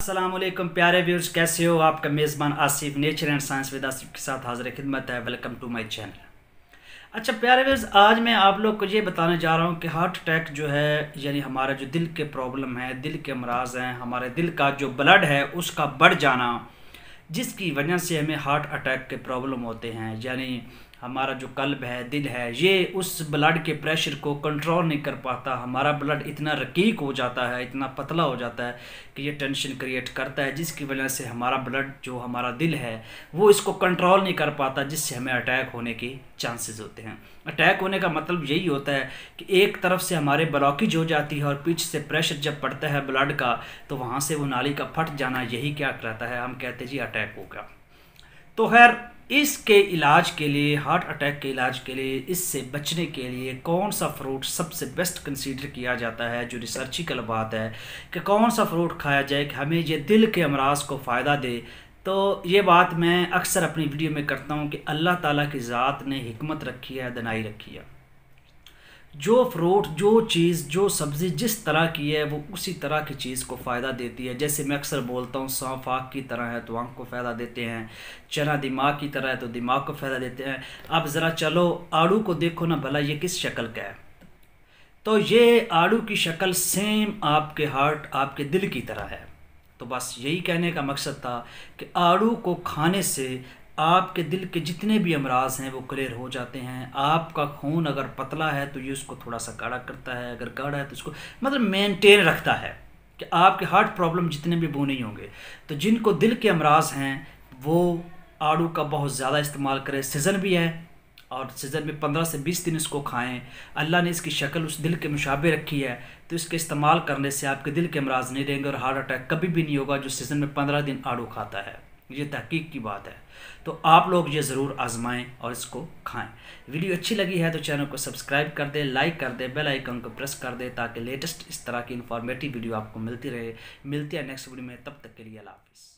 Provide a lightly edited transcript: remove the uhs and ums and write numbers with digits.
अस्सलामुअलैकुम प्यारे व्यूअर्स, कैसे हो? आपका मेज़बान Asif nature and science with Asif के साथ हाजिर खिदमत है। Welcome to my channel. अच्छा प्यारे व्यूअर्स, आज मैं आप लोग को ये बताने जा रहा हूँ कि हार्ट अटैक जो है, यानी हमारा जो दिल के प्रॉब्लम है, दिल के अमराज हैं, हमारे दिल का जो ब्लड है उसका बढ़ जाना, जिसकी वजह से हमें हार्ट अटैक के प्रॉब्लम होते हैं। यानी हमारा जो कल्ब है, दिल है, ये उस ब्लड के प्रेशर को कंट्रोल नहीं कर पाता। हमारा ब्लड इतना रकीक हो जाता है, इतना पतला हो जाता है कि ये टेंशन क्रिएट करता है, जिसकी वजह से हमारा ब्लड जो हमारा दिल है वो इसको कंट्रोल नहीं कर पाता, जिससे हमें अटैक होने के चांसेस होते हैं। अटैक होने का मतलब यही होता है कि एक तरफ से हमारे ब्लॉकेज हो जाती है और पीछे से प्रेशर जब पड़ता है ब्लड का, तो वहाँ से वो नाली का फट जाना, यही क्या कहता है, हम कहते हैं जी अटैक होगा। तो खैर, इसके इलाज के लिए, हार्ट अटैक के इलाज के लिए, इससे बचने के लिए कौन सा फ्रूट सबसे बेस्ट कंसीडर किया जाता है, जो रिसर्चिकल बात है कि कौन सा फ्रूट खाया जाए कि हमें ये दिल के अमराज को फ़ायदा दे। तो ये बात मैं अक्सर अपनी वीडियो में करता हूँ कि अल्लाह ताला की ज़ात ने हिकमत रखी है, दनाई रखी है। जो फ्रूट, जो चीज़, जो सब्ज़ी जिस तरह की है वो उसी तरह की चीज़ को फ़ायदा देती है। जैसे मैं अक्सर बोलता हूँ, सौंफ आँख की तरह है तो आँख को फ़ायदा देते हैं, चना दिमाग की तरह है तो दिमाग को फ़ायदा देते हैं। अब ज़रा चलो आड़ू को देखो ना भला, ये किस शक्ल का है? तो ये आड़ू की शक्ल सेम आपके हार्ट, आपके दिल की तरह है। तो बस यही कहने का मकसद था कि आड़ू को खाने से आपके दिल के जितने भी अमराज हैं वो क्लियर हो जाते हैं। आपका खून अगर पतला है तो ये उसको थोड़ा सा गाढ़ा करता है, अगर गाढ़ा है तो उसको मतलब मेंटेन रखता है कि आपके हार्ट प्रॉब्लम जितने भी वो नहीं होंगे। तो जिनको दिल के अमराज हैं वो आड़ू का बहुत ज़्यादा इस्तेमाल करें। सीज़न भी है और सीज़न में 15 से 20 दिन इसको खाएं। अल्लाह ने इसकी शक्ल उस दिल के मुशाबे रखी है, तो इसके इस्तेमाल करने से आपके दिल के अमराज नहीं रहेंगे और हार्ट अटैक कभी भी नहीं होगा जो सीज़न में 15 दिन आड़ू खाता है। ये तहकीक की बात है। तो आप लोग ये ज़रूर आजमाएं और इसको खाएं। वीडियो अच्छी लगी है तो चैनल को सब्सक्राइब कर दें, लाइक कर दें, बेल आइकन को प्रेस कर दें, ताकि लेटेस्ट इस तरह की इन्फॉर्मेटिव वीडियो आपको मिलती रहे। मिलती है नेक्स्ट वीडियो में, तब तक के लिए अल्लाह हाफिज़।